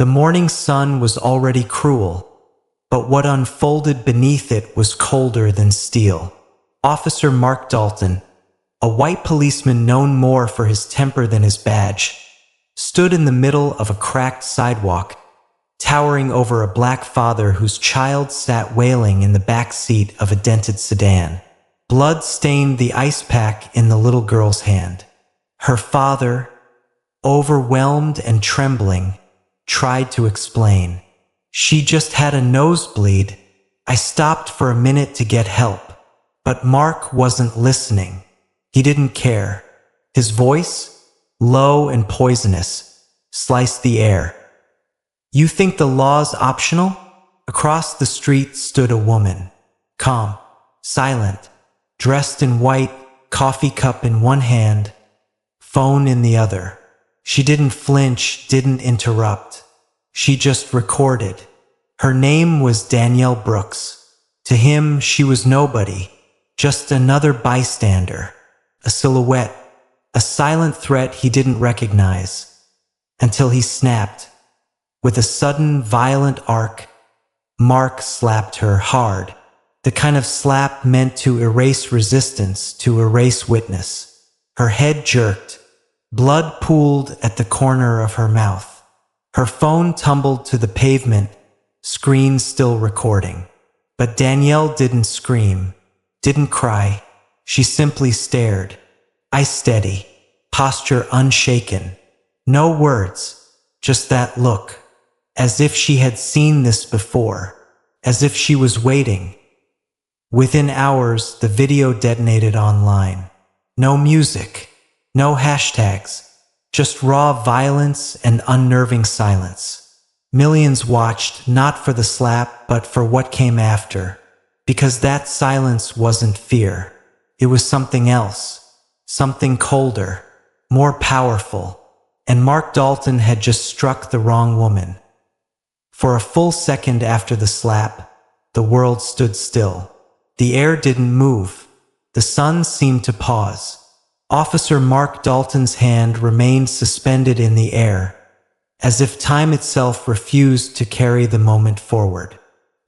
The morning sun was already cruel, but what unfolded beneath it was colder than steel. Officer Mark Dalton, a white policeman known more for his temper than his badge, stood in the middle of a cracked sidewalk, towering over a black father whose child sat wailing in the back seat of a dented sedan. Blood stained the ice pack in the little girl's hand. Her father, overwhelmed and trembling, tried to explain. "She just had a nosebleed. I stopped for a minute to get help." But Mark wasn't listening. He didn't care. His voice, low and poisonous, sliced the air. "You think the law's optional?" Across the street stood a woman, calm, silent, dressed in white, coffee cup in one hand, phone in the other. She didn't flinch, didn't interrupt. She just recorded. Her name was Danielle Brooks. To him, she was nobody, just another bystander, a silhouette, a silent threat he didn't recognize, until he snapped. With a sudden, violent arc, Mark slapped her hard, the kind of slap meant to erase resistance, to erase witness. Her head jerked. Blood pooled at the corner of her mouth. Her phone tumbled to the pavement, screen still recording. But Danielle didn't scream, didn't cry. She simply stared, eyes steady, posture unshaken. No words, just that look, as if she had seen this before, as if she was waiting. Within hours, the video detonated online. No music. No hashtags, just raw violence and unnerving silence. Millions watched, not for the slap, but for what came after. Because that silence wasn't fear. It was something else, something colder, more powerful. And Mark Dalton had just struck the wrong woman. For a full second after the slap, the world stood still. The air didn't move. The sun seemed to pause. Officer Mark Dalton's hand remained suspended in the air, as if time itself refused to carry the moment forward.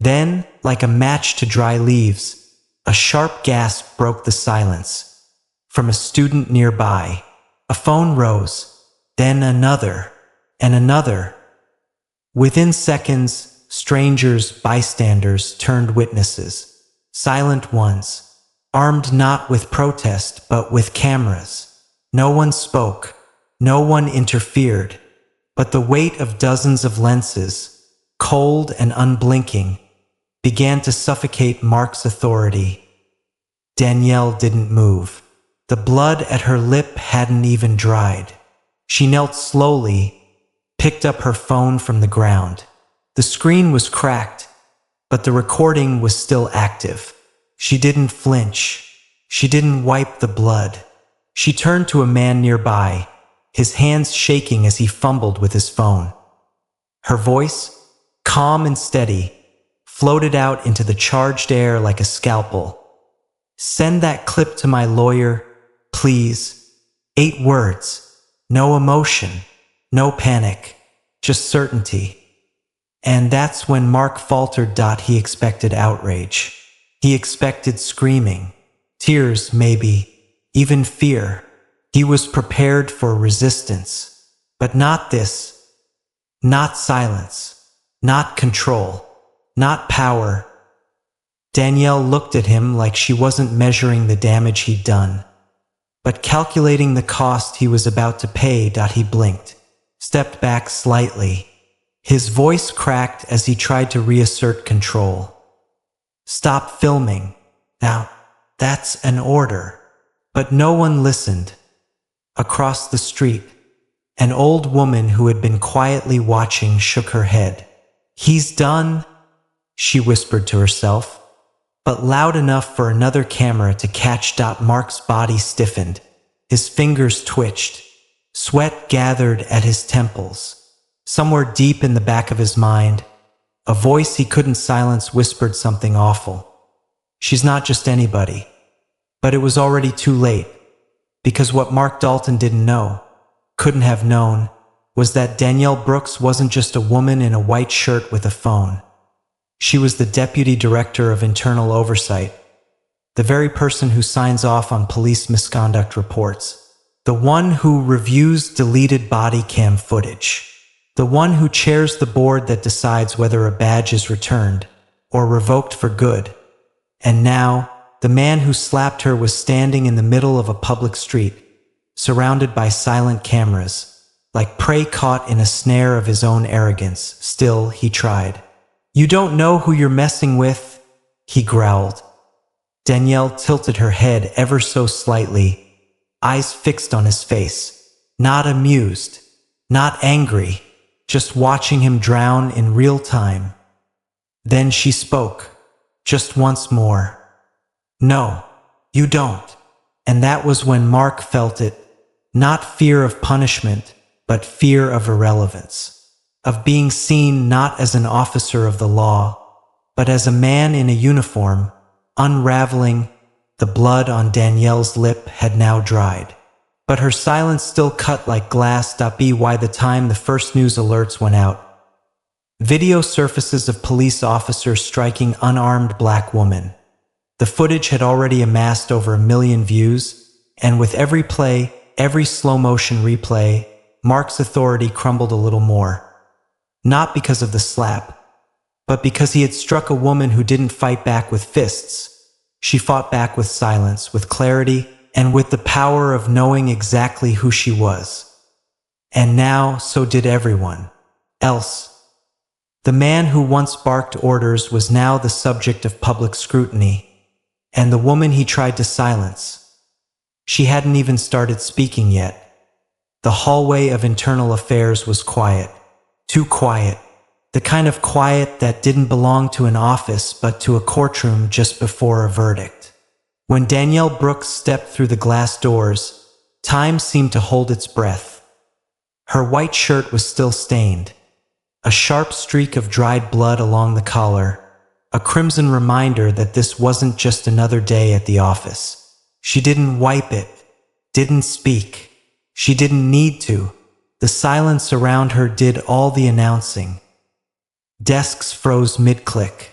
Then, like a match to dry leaves, a sharp gasp broke the silence. From a student nearby, a phone rose, then another, and another. Within seconds, strangers, bystanders turned witnesses, silent ones, armed not with protest but with cameras. No one spoke, no one interfered, but the weight of dozens of lenses, cold and unblinking, began to suffocate Mark's authority. Danielle didn't move. The blood at her lip hadn't even dried. She knelt slowly, picked up her phone from the ground. The screen was cracked, but the recording was still active. She didn't flinch. She didn't wipe the blood. She turned to a man nearby, his hands shaking as he fumbled with his phone. Her voice, calm and steady, floated out into the charged air like a scalpel. "Send that clip to my lawyer, please." 8 words. No emotion, no panic, just certainty. And that's when Mark faltered. He expected outrage. He expected screaming, tears maybe, even fear. He was prepared for resistance. But not this. Not silence. Not control. Not power. Danielle looked at him like she wasn't measuring the damage he'd done, but calculating the cost he was about to pay. He blinked, stepped back slightly. His voice cracked as he tried to reassert control. "Stop filming. Now, that's an order." But no one listened. Across the street, an old woman who had been quietly watching shook her head. "He's done," she whispered to herself, but loud enough for another camera to catch. Mark's body stiffened. His fingers twitched. Sweat gathered at his temples. Somewhere deep in the back of his mind, a voice he couldn't silence whispered something awful. She's not just anybody. But it was already too late, because what Mark Dalton didn't know, couldn't have known, was that Danielle Brooks wasn't just a woman in a white shirt with a phone. She was the Deputy Director of Internal Oversight, the very person who signs off on police misconduct reports, the one who reviews deleted body cam footage, the one who chairs the board that decides whether a badge is returned or revoked for good. And now, the man who slapped her was standing in the middle of a public street, surrounded by silent cameras, like prey caught in a snare of his own arrogance. Still, he tried. "You don't know who you're messing with," he growled. Danielle tilted her head ever so slightly, eyes fixed on his face, not amused, not angry, just watching him drown in real time. Then she spoke, just once more. "No, you don't." And that was when Mark felt it, not fear of punishment, but fear of irrelevance, of being seen not as an officer of the law, but as a man in a uniform, unraveling. The blood on Danielle's lip had now dried, but her silence still cut like glass. By the time the first news alerts went out, video surfaces of police officers striking unarmed black woman. The footage had already amassed over 1 million views, and with every play, every slow-motion replay, Mark's authority crumbled a little more. Not because of the slap, but because he had struck a woman who didn't fight back with fists. She fought back with silence, with clarity, and with the power of knowing exactly who she was. And now, so did everyone else. The man who once barked orders was now the subject of public scrutiny, and the woman he tried to silence, she hadn't even started speaking yet. The hallway of Internal Affairs was quiet, too quiet. The kind of quiet that didn't belong to an office but to a courtroom just before a verdict. When Danielle Brooks stepped through the glass doors, time seemed to hold its breath. Her white shirt was still stained, a sharp streak of dried blood along the collar, a crimson reminder that this wasn't just another day at the office. She didn't wipe it, didn't speak. She didn't need to. The silence around her did all the announcing. Desks froze mid-click.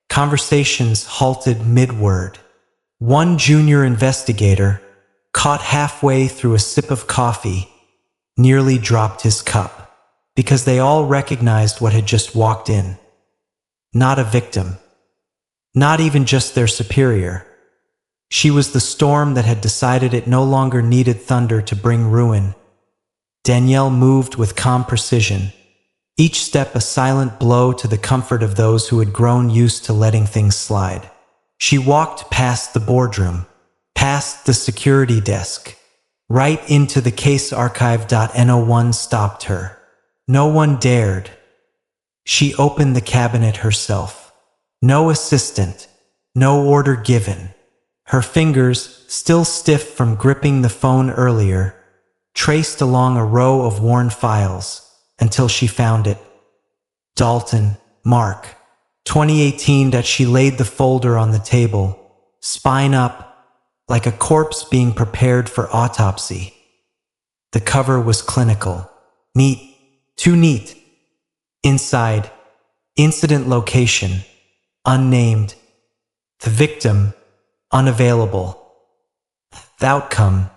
Conversations halted mid-word. One junior investigator, caught halfway through a sip of coffee, nearly dropped his cup, because they all recognized what had just walked in. Not a victim. Not even just their superior. She was the storm that had decided it no longer needed thunder to bring ruin. Danielle moved with calm precision, each step a silent blow to the comfort of those who had grown used to letting things slide. She walked past the boardroom, past the security desk, right into the case archive. No one stopped her. No one dared. She opened the cabinet herself. No assistant, no order given. Her fingers, still stiff from gripping the phone earlier, traced along a row of worn files until she found it. Dalton, Mark, 2018. She laid the folder on the table, spine up, like a corpse being prepared for autopsy. The cover was clinical, neat, too neat. Inside, incident location, unnamed. The victim, unavailable. The outcome,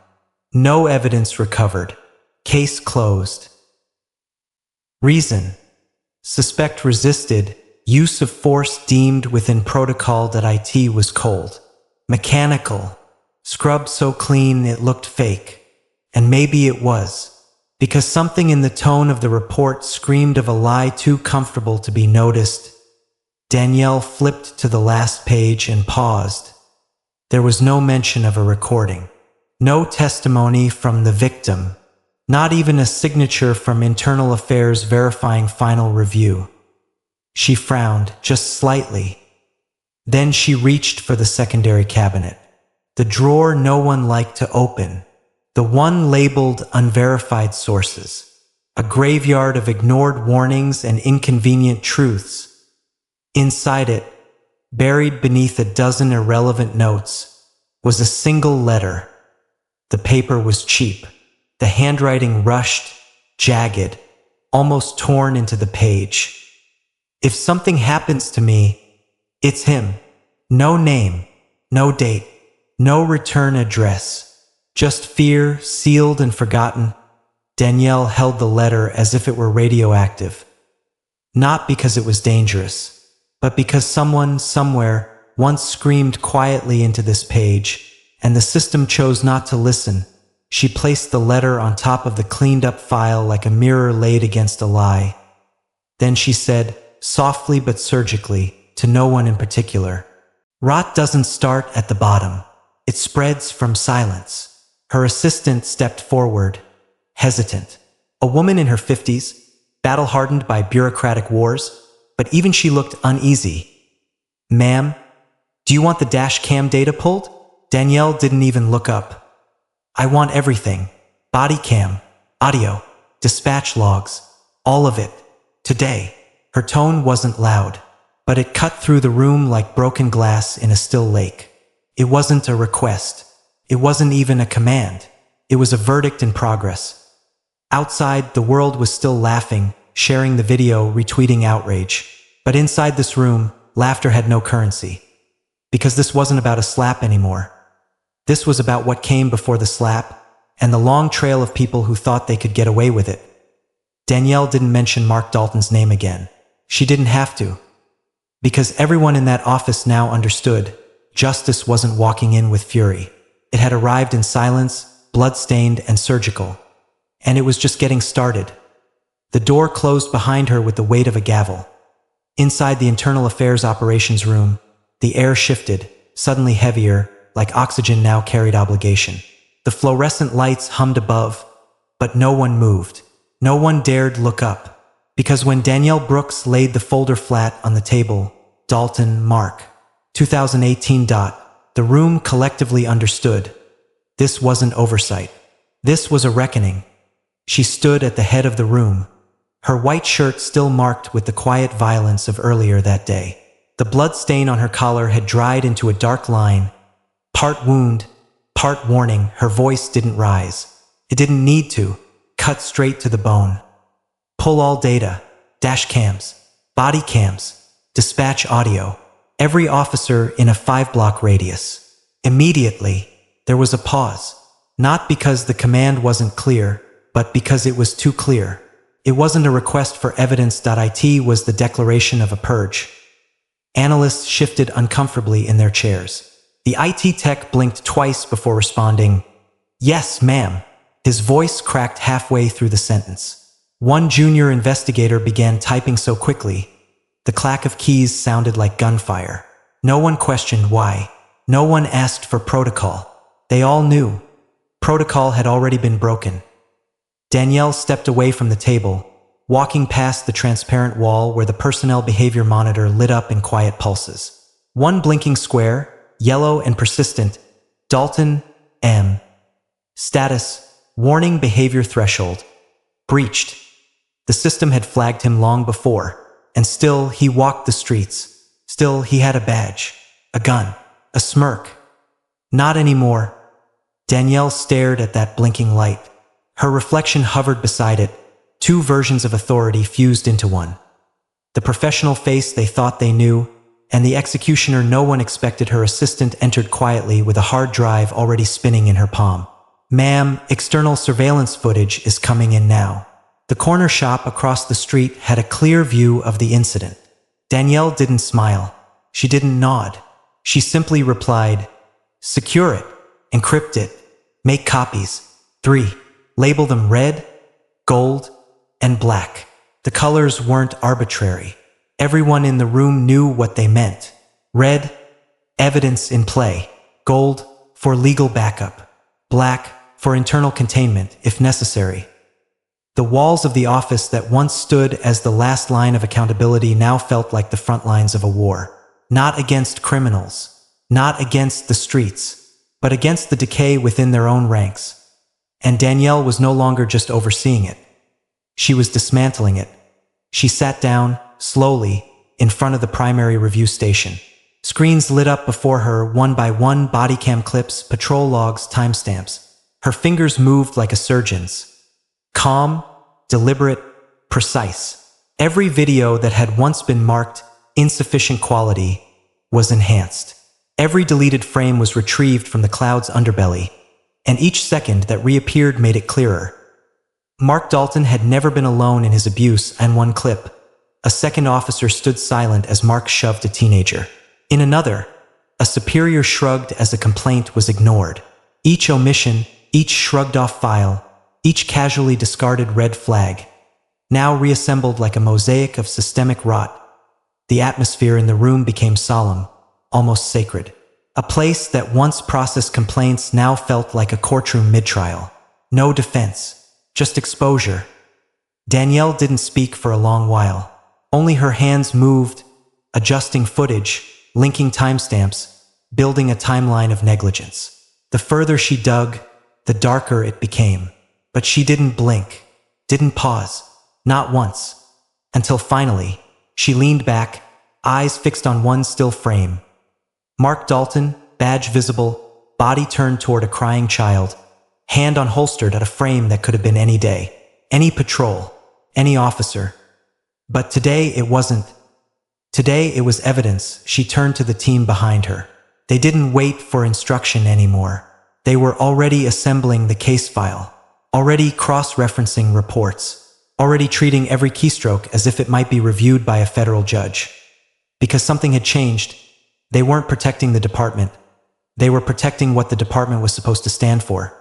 no evidence recovered. Case closed. Reason, suspect resisted, use of force deemed within protocol. IT was cold, mechanical, scrubbed so clean it looked fake. And maybe it was, because something in the tone of the report screamed of a lie too comfortable to be noticed. Danielle flipped to the last page and paused. There was no mention of a recording, no testimony from the victim, not even a signature from Internal Affairs verifying final review. She frowned, just slightly. Then she reached for the secondary cabinet, the drawer no one liked to open, the one labeled unverified sources, a graveyard of ignored warnings and inconvenient truths. Inside it, buried beneath a dozen irrelevant notes, was a single letter. The paper was cheap, the handwriting rushed, jagged, almost torn into the page. If something happens to me, it's him. No name, no date, no return address. Just fear, sealed and forgotten. Danielle held the letter as if it were radioactive. Not because it was dangerous, but because someone, somewhere, once screamed quietly into this page, and the system chose not to listen. She placed the letter on top of the cleaned-up file like a mirror laid against a lie. Then she said, softly but surgically, to no one in particular, "Rot doesn't start at the bottom. It spreads from silence." Her assistant stepped forward, hesitant. A woman in her 50s, battle-hardened by bureaucratic wars, but even she looked uneasy. "Ma'am, do you want the dash cam data pulled?" Danielle didn't even look up. "I want everything. Body cam, audio, dispatch logs, all of it. Today." Her tone wasn't loud, but it cut through the room like broken glass in a still lake. It wasn't a request. It wasn't even a command. It was a verdict in progress. Outside, the world was still laughing, sharing the video, retweeting outrage. But inside this room, laughter had no currency. Because this wasn't about a slap anymore. This was about what came before the slap, and the long trail of people who thought they could get away with it. Danielle didn't mention Mark Dalton's name again. She didn't have to. Because everyone in that office now understood, justice wasn't walking in with fury. It had arrived in silence, blood-stained and surgical. And it was just getting started. The door closed behind her with the weight of a gavel. Inside the Internal Affairs Operations Room, the air shifted, suddenly heavier, like oxygen now carried obligation. The fluorescent lights hummed above, but no one moved. No one dared look up. Because when Danielle Brooks laid the folder flat on the table, Dalton, Mark, 2018. The room collectively understood. This wasn't oversight. This was a reckoning. She stood at the head of the room, her white shirt still marked with the quiet violence of earlier that day. The blood stain on her collar had dried into a dark line, part wound, part warning. Her voice didn't rise. It didn't need to. Cut straight to the bone. Pull all data, dash cams, body cams, dispatch audio, every officer in a 5-block radius. Immediately, there was a pause. Not because the command wasn't clear, but because it was too clear. It wasn't a request for evidence. It was the declaration of a purge. Analysts shifted uncomfortably in their chairs. The IT tech blinked twice before responding, "Yes, ma'am." His voice cracked halfway through the sentence. One junior investigator began typing so quickly, the clack of keys sounded like gunfire. No one questioned why. No one asked for protocol. They all knew. Protocol had already been broken. Danielle stepped away from the table, walking past the transparent wall where the personnel behavior monitor lit up in quiet pulses. One blinking square, yellow and persistent, Dalton, M. Status, warning behavior threshold. Breached. The system had flagged him long before, and still he walked the streets. Still he had a badge, a gun, a smirk. Not anymore. Danielle stared at that blinking light. Her reflection hovered beside it, two versions of authority fused into one. The professional face they thought they knew, and the executioner no one expected. Her assistant entered quietly with a hard drive already spinning in her palm. "Ma'am, external surveillance footage is coming in now." The corner shop across the street had a clear view of the incident. Danielle didn't smile. She didn't nod. She simply replied, "Secure it, encrypt it, make copies. 3. Label them red, gold, and black." The colors weren't arbitrary. Everyone in the room knew what they meant. Red, evidence in play. Gold, for legal backup. Black, for internal containment, if necessary. The walls of the office that once stood as the last line of accountability now felt like the front lines of a war. Not against criminals, not against the streets, but against the decay within their own ranks. And Danielle was no longer just overseeing it. She was dismantling it. She sat down, slowly, in front of the primary review station. Screens lit up before her, one by one, body cam clips, patrol logs, timestamps. Her fingers moved like a surgeon's. Calm, deliberate, precise. Every video that had once been marked insufficient quality was enhanced. Every deleted frame was retrieved from the cloud's underbelly, and each second that reappeared made it clearer. Mark Dalton had never been alone in his abuse, and one clip, a second officer stood silent as Mark shoved a teenager. In another, a superior shrugged as a complaint was ignored. Each omission, each shrugged-off file, each casually discarded red flag, now reassembled like a mosaic of systemic rot. The atmosphere in the room became solemn, almost sacred. A place that once processed complaints now felt like a courtroom mid-trial. No defense, just exposure. Danielle didn't speak for a long while. Only her hands moved, adjusting footage, linking timestamps, building a timeline of negligence. The further she dug, the darker it became. But she didn't blink, didn't pause, not once, until finally, she leaned back, eyes fixed on one still frame. Mark Dalton, badge visible, body turned toward a crying child, hand unholstered at a frame that could have been any day, any patrol, any officer. But today it wasn't. Today it was evidence. She turned to the team behind her. They didn't wait for instruction anymore. They were already assembling the case file, already cross-referencing reports, already treating every keystroke as if it might be reviewed by a federal judge. Because something had changed, they weren't protecting the department. They were protecting what the department was supposed to stand for.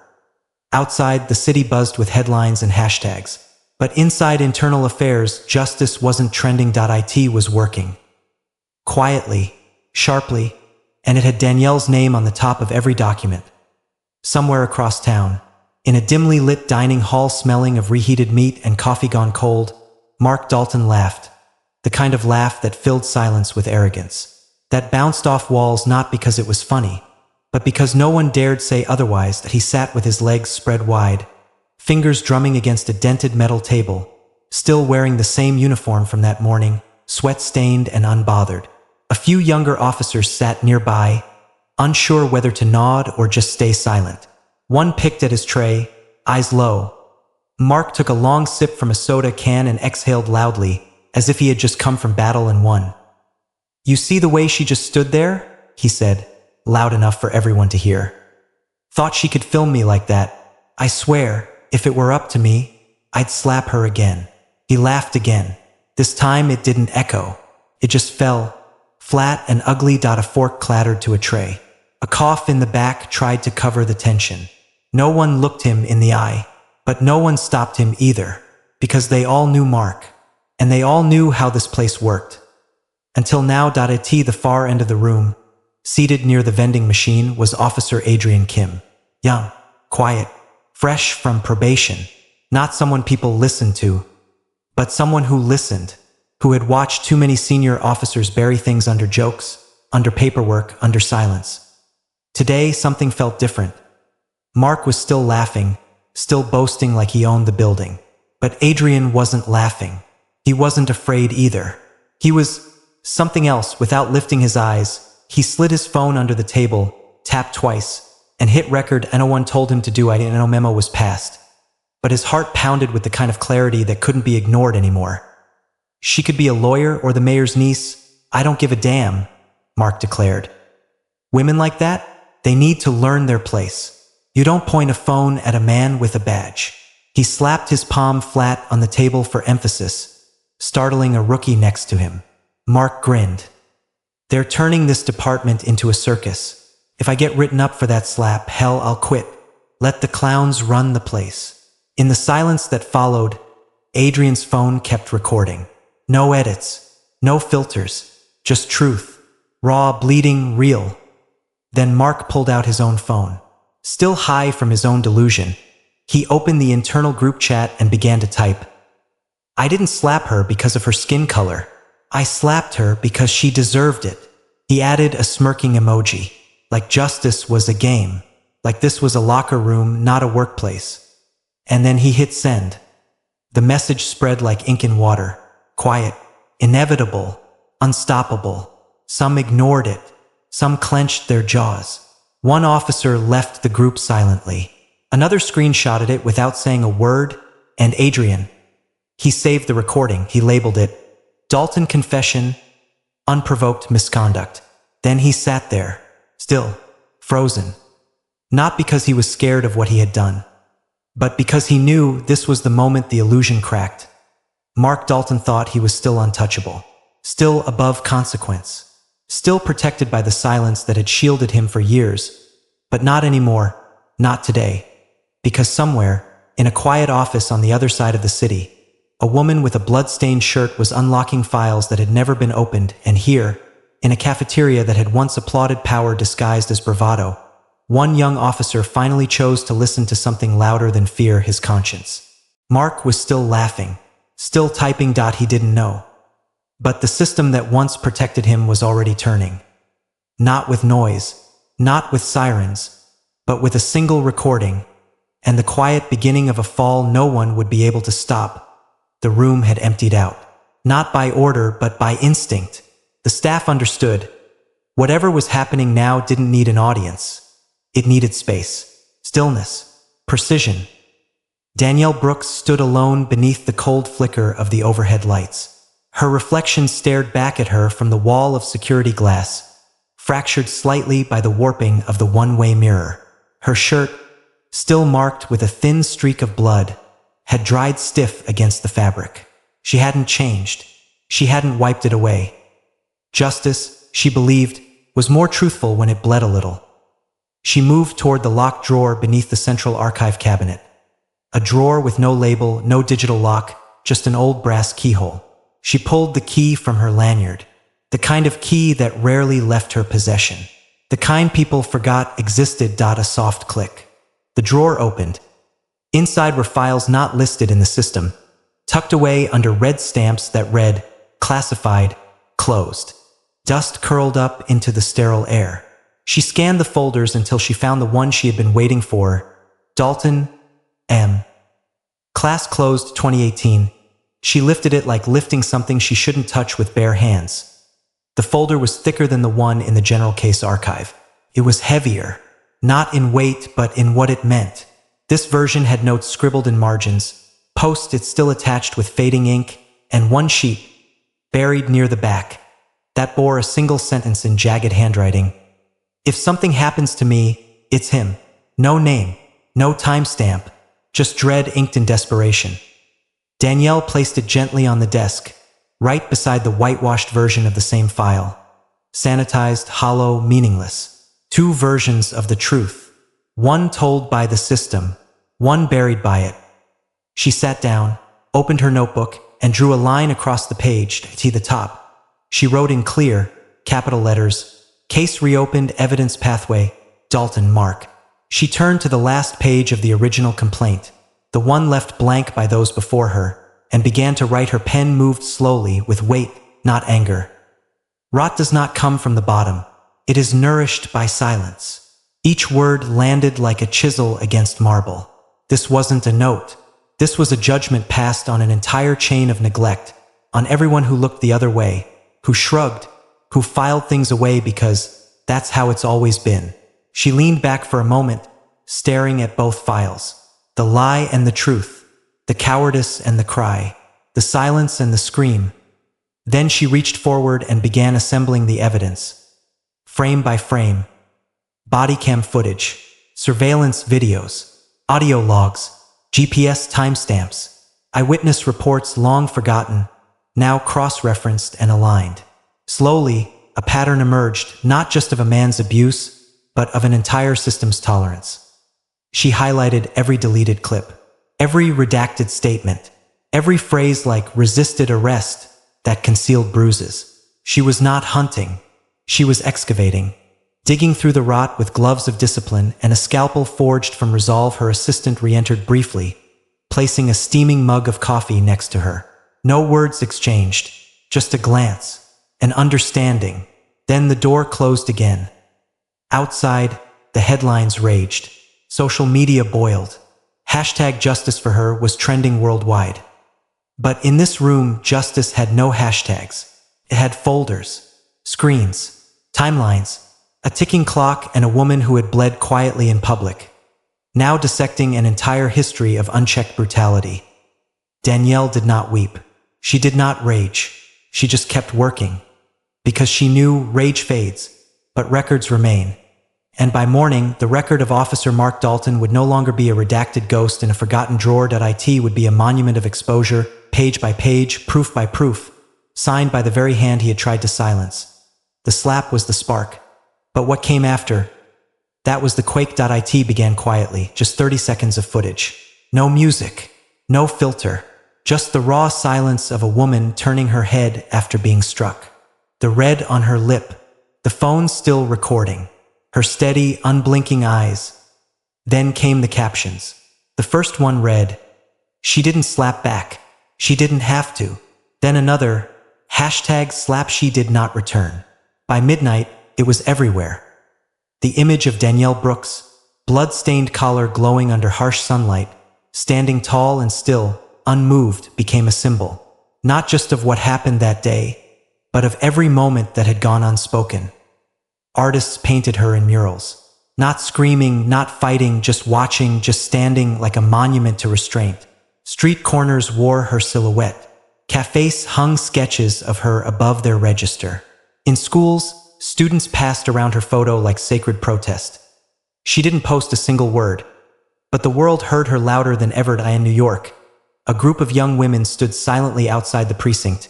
Outside, the city buzzed with headlines and hashtags. But inside internal affairs, justice wasn't trending. It was working. Quietly, sharply, and it had Danielle's name on the top of every document. Somewhere across town, in a dimly lit dining hall smelling of reheated meat and coffee gone cold, Mark Dalton laughed. The kind of laugh that filled silence with arrogance. That bounced off walls not because it was funny, but because no one dared say otherwise. That he sat with his legs spread wide, fingers drumming against a dented metal table, still wearing the same uniform from that morning, sweat-stained and unbothered. A few younger officers sat nearby, unsure whether to nod or just stay silent. One picked at his tray, eyes low. Mark took a long sip from a soda can and exhaled loudly, as if he had just come from battle and won. "You see the way she just stood there?" he said, loud enough for everyone to hear. "Thought she could film me like that. I swear, if it were up to me, I'd slap her again." He laughed again. This time it didn't echo. It just fell, flat and ugly. A fork clattered to a tray. A cough in the back tried to cover the tension. No one looked him in the eye, but no one stopped him either, because they all knew Mark, and they all knew how this place worked. Until now. At the far end of the room, seated near the vending machine, was Officer Adrian Kim. Young, quiet, fresh from probation. Not someone people listened to, but someone who listened, who had watched too many senior officers bury things under jokes, under paperwork, under silence. Today, something felt different. Mark was still laughing, still boasting like he owned the building. But Adrian wasn't laughing. He wasn't afraid either. He was something else. Without lifting his eyes, he slid his phone under the table, tapped twice, and hit record. No one told him to do it, and no memo was passed. But his heart pounded with the kind of clarity that couldn't be ignored anymore. "She could be a lawyer or the mayor's niece. I don't give a damn," Mark declared. "Women like that, they need to learn their place. You don't point a phone at a man with a badge." He slapped his palm flat on the table for emphasis, startling a rookie next to him. Mark grinned. "They're turning this department into a circus. If I get written up for that slap, hell, I'll quit. Let the clowns run the place." In the silence that followed, Adrian's phone kept recording. No edits, no filters, just truth. Raw, bleeding, real. Then Mark pulled out his own phone. Still high from his own delusion, he opened the internal group chat and began to type. "I didn't slap her because of her skin color. I slapped her because she deserved it." He added a smirking emoji, like justice was a game, like this was a locker room, not a workplace. And then he hit send. The message spread like ink in water, quiet, inevitable, unstoppable. Some ignored it, some clenched their jaws. One officer left the group silently. Another screenshotted it without saying a word, and Adrian. He saved the recording. He labeled it, Dalton Confession, Unprovoked Misconduct. Then he sat there, still, frozen. Not because he was scared of what he had done, but because he knew this was the moment the illusion cracked. Mark Dalton thought he was still untouchable, still above consequence, still protected by the silence that had shielded him for years. But not anymore, not today. Because somewhere, in a quiet office on the other side of the city, a woman with a blood-stained shirt was unlocking files that had never been opened, and here, in a cafeteria that had once applauded power disguised as bravado, one young officer finally chose to listen to something louder than fear, his conscience. Mark was still laughing, still typing. He didn't know. But the system that once protected him was already turning. Not with noise, not with sirens, but with a single recording, and the quiet beginning of a fall no one would be able to stop. The room had emptied out. Not by order, but by instinct. The staff understood. Whatever was happening now didn't need an audience. It needed space, stillness, precision. Danielle Brooks stood alone beneath the cold flicker of the overhead lights. Her reflection stared back at her from the wall of security glass, fractured slightly by the warping of the one-way mirror. Her shirt, still marked with a thin streak of blood, had dried stiff against the fabric. She hadn't changed. She hadn't wiped it away. Justice, she believed, was more truthful when it bled a little. She moved toward the locked drawer beneath the central archive cabinet. A drawer with no label, no digital lock, just an old brass keyhole. She pulled the key from her lanyard, the kind of key that rarely left her possession, the kind people forgot existed. A soft click. The drawer opened. Inside were files not listed in the system, tucked away under red stamps that read, classified, closed. Dust curled up into the sterile air. She scanned the folders until she found the one she had been waiting for, Dalton M. Class closed 2018. She lifted it like lifting something she shouldn't touch with bare hands. The folder was thicker than the one in the general case archive. It was heavier, not in weight but in what it meant. This version had notes scribbled in margins, post-its still attached with fading ink, and one sheet, buried near the back, that bore a single sentence in jagged handwriting. If something happens to me, it's him. No name, no timestamp, just dread inked in desperation. Danielle placed it gently on the desk, right beside the whitewashed version of the same file. Sanitized, hollow, meaningless. Two versions of the truth. One told by the system, one buried by it. She sat down, opened her notebook, and drew a line across the page to the top. She wrote in clear, capital letters, Case reopened, evidence pathway, Dalton Mark. She turned to the last page of the original complaint, the one left blank by those before her, and began to write. Her pen moved slowly with weight, not anger. Rot does not come from the bottom. It is nourished by silence. Each word landed like a chisel against marble. This wasn't a note. This was a judgment passed on an entire chain of neglect, on everyone who looked the other way, who shrugged, who filed things away because that's how it's always been. She leaned back for a moment, staring at both files. The lie and the truth, the cowardice and the cry, the silence and the scream. Then she reached forward and began assembling the evidence. Frame by frame. Body cam footage, surveillance videos, audio logs, GPS timestamps, eyewitness reports long forgotten, now cross-referenced and aligned. Slowly, a pattern emerged, not just of a man's abuse, but of an entire system's tolerance. She highlighted every deleted clip, every redacted statement, every phrase like resisted arrest that concealed bruises. She was not hunting. She was excavating. Digging through the rot with gloves of discipline and a scalpel forged from resolve. Her assistant re-entered briefly, placing a steaming mug of coffee next to her. No words exchanged, just a glance, an understanding. Then the door closed again. Outside, the headlines raged. Social media boiled. #Justice for her was trending worldwide. But in this room, justice had no hashtags. It had folders, screens, timelines, a ticking clock, and a woman who had bled quietly in public, now dissecting an entire history of unchecked brutality. Danielle did not weep. She did not rage. She just kept working. Because she knew rage fades, but records remain. And by morning, the record of Officer Mark Dalton would no longer be a redacted ghost in a forgotten drawer. It would be a monument of exposure, page by page, proof by proof, signed by the very hand he had tried to silence. The slap was the spark. But what came after? That was the quake. It began quietly, just 30 seconds of footage. No music, no filter, just the raw silence of a woman turning her head after being struck. The red on her lip, the phone still recording, her steady, unblinking eyes. Then came the captions. The first one read, "She didn't slap back. She didn't have to." Then another, #slap she did not return. By midnight, it was everywhere. The image of Danielle Brooks, blood-stained collar glowing under harsh sunlight, standing tall and still, unmoved, became a symbol, not just of what happened that day, but of every moment that had gone unspoken. Artists painted her in murals, not screaming, not fighting, just watching, just standing like a monument to restraint. Street corners wore her silhouette. Cafes hung sketches of her above their register. In schools, students passed around her photo like sacred protest. She didn't post a single word, but the world heard her louder than ever. In New York, a group of young women stood silently outside the precinct,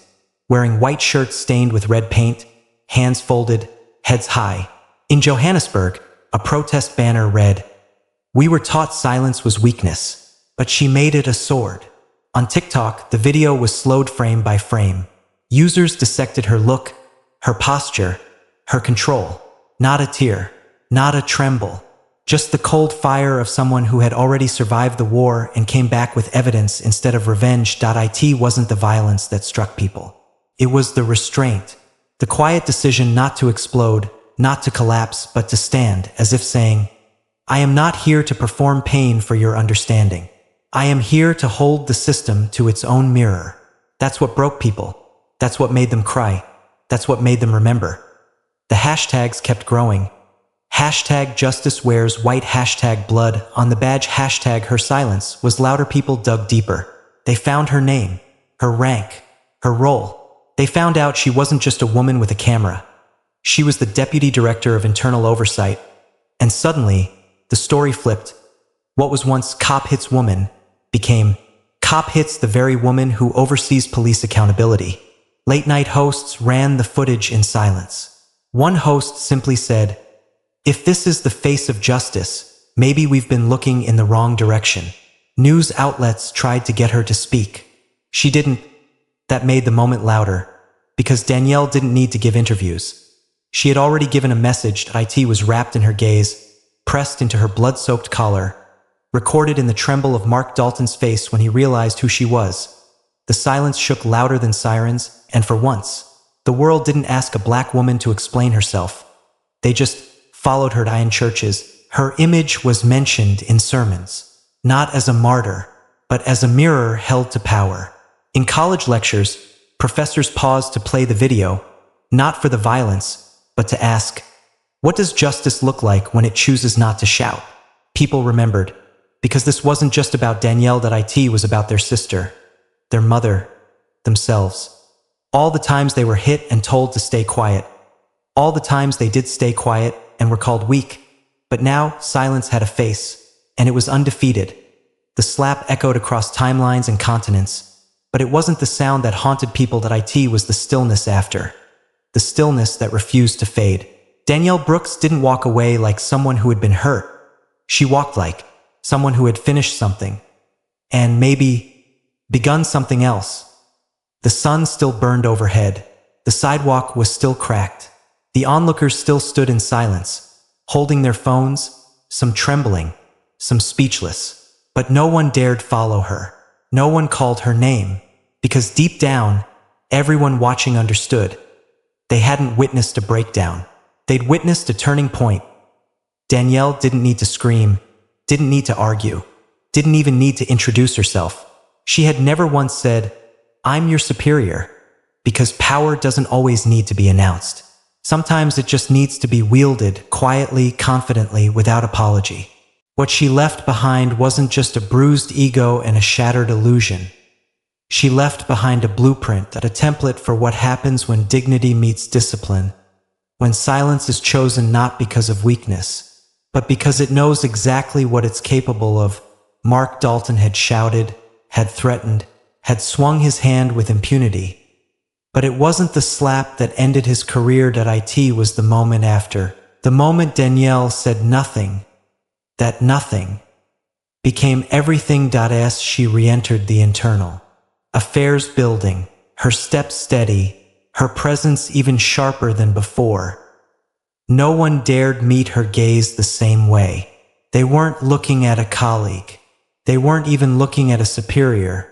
wearing white shirts stained with red paint, hands folded, heads high. In Johannesburg, a protest banner read, "We were taught silence was weakness, but she made it a sword." On TikTok, the video was slowed frame by frame. Users dissected her look, her posture, her control. Not a tear, not a tremble, just the cold fire of someone who had already survived the war and came back with evidence instead of revenge. It wasn't the violence that struck people. It was the restraint, the quiet decision not to explode, not to collapse, but to stand, as if saying, "I am not here to perform pain for your understanding. I am here to hold the system to its own mirror." That's what broke people. That's what made them cry. That's what made them remember. The hashtags kept growing. #justice wears white, #blood on the badge, #her silence was louder. People dug deeper. They found her name, her rank, her role. They found out she wasn't just a woman with a camera. She was the deputy director of internal oversight. And suddenly, the story flipped. What was once cop hits woman became cop hits the very woman who oversees police accountability. Late-night hosts ran the footage in silence. One host simply said, "If this is the face of justice, maybe we've been looking in the wrong direction." News outlets tried to get her to speak. She didn't. That made the moment louder, because Danielle didn't need to give interviews. She had already given a message. It was wrapped in her gaze, pressed into her blood-soaked collar, recorded in the tremble of Mark Dalton's face when he realized who she was. The silence shook louder than sirens, and for once, the world didn't ask a black woman to explain herself. They just followed her in churches. Her image was mentioned in sermons, not as a martyr, but as a mirror held to power. In college lectures, professors paused to play the video, not for the violence, but to ask, what does justice look like when it chooses not to shout? People remembered, because this wasn't just about Danielle. It was about their sister, their mother, themselves. All the times they were hit and told to stay quiet. All the times they did stay quiet and were called weak. But now, silence had a face, and it was undefeated. The slap echoed across timelines and continents. But it wasn't the sound that haunted people. It was the stillness after. The stillness that refused to fade. Danielle Brooks didn't walk away like someone who had been hurt. She walked like someone who had finished something. And maybe begun something else. The sun still burned overhead. The sidewalk was still cracked. The onlookers still stood in silence, holding their phones, some trembling, some speechless. But no one dared follow her. No one called her name, because deep down, everyone watching understood. They hadn't witnessed a breakdown. They'd witnessed a turning point. Danielle didn't need to scream, didn't need to argue, didn't even need to introduce herself. She had never once said, "I'm your superior," because power doesn't always need to be announced. Sometimes it just needs to be wielded quietly, confidently, without apology. What she left behind wasn't just a bruised ego and a shattered illusion. She left behind a blueprint, a template for what happens when dignity meets discipline, when silence is chosen not because of weakness, but because it knows exactly what it's capable of. Mark Dalton had shouted, had threatened, had swung his hand with impunity. But it wasn't the slap that ended his career. It was the moment after. The moment Danielle said nothing, that nothing became everything. As she re-entered the internal affairs building, her steps steady, her presence even sharper than before. No one dared meet her gaze the same way. They weren't looking at a colleague. They weren't even looking at a superior.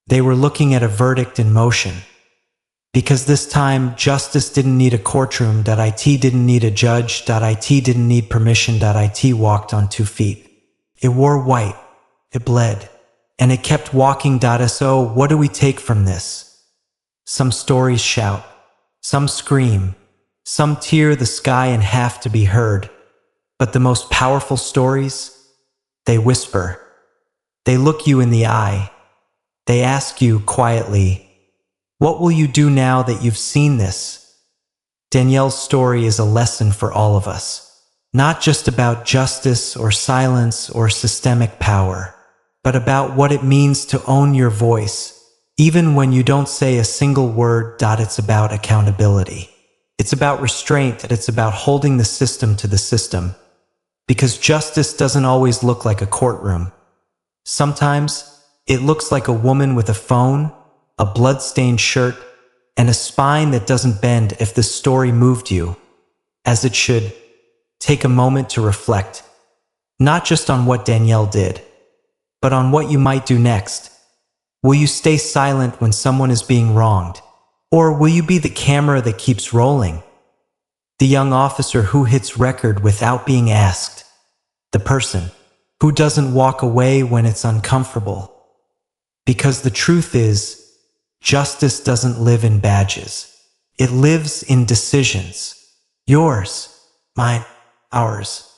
They were looking at a verdict in motion. Because this time, justice didn't need a courtroom. It didn't need a judge. It didn't need permission. It walked on 2 feet. It wore white. It bled. And it kept walking. So what do we take from this? Some stories shout. Some scream. Some tear the sky in half to be heard. But the most powerful stories? They whisper. They look you in the eye. They ask you quietly, what will you do now that you've seen this? Danielle's story is a lesson for all of us. Not just about justice or silence or systemic power, but about what it means to own your voice, even when you don't say a single word. It's about accountability. It's about restraint, and it's about holding the system to the system. Because justice doesn't always look like a courtroom. Sometimes it looks like a woman with a phone, a blood-stained shirt, and a spine that doesn't bend. If the story moved you, as it should, take a moment to reflect, not just on what Danielle did, but on what you might do next. Will you stay silent when someone is being wronged? Or will you be the camera that keeps rolling? The young officer who hits record without being asked. The person who doesn't walk away when it's uncomfortable. Because the truth is, justice doesn't live in badges. It lives in decisions. Yours, mine, ours.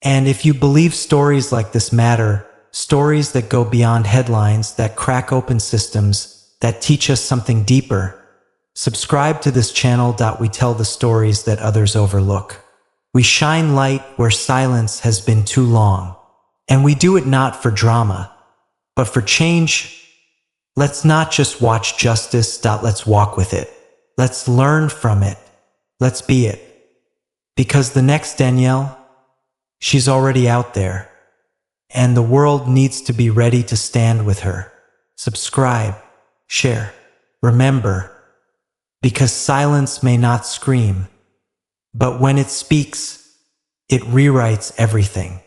And if you believe stories like this matter, stories that go beyond headlines, that crack open systems, that teach us something deeper, subscribe to this channel. We tell the stories that others overlook. We shine light where silence has been too long. And we do it not for drama, but for change. Let's not just watch justice. Let's walk with it. Let's learn from it. Let's be it. Because the next Danielle, she's already out there. And the world needs to be ready to stand with her. Subscribe, share, remember. Because silence may not scream, but when it speaks, it rewrites everything.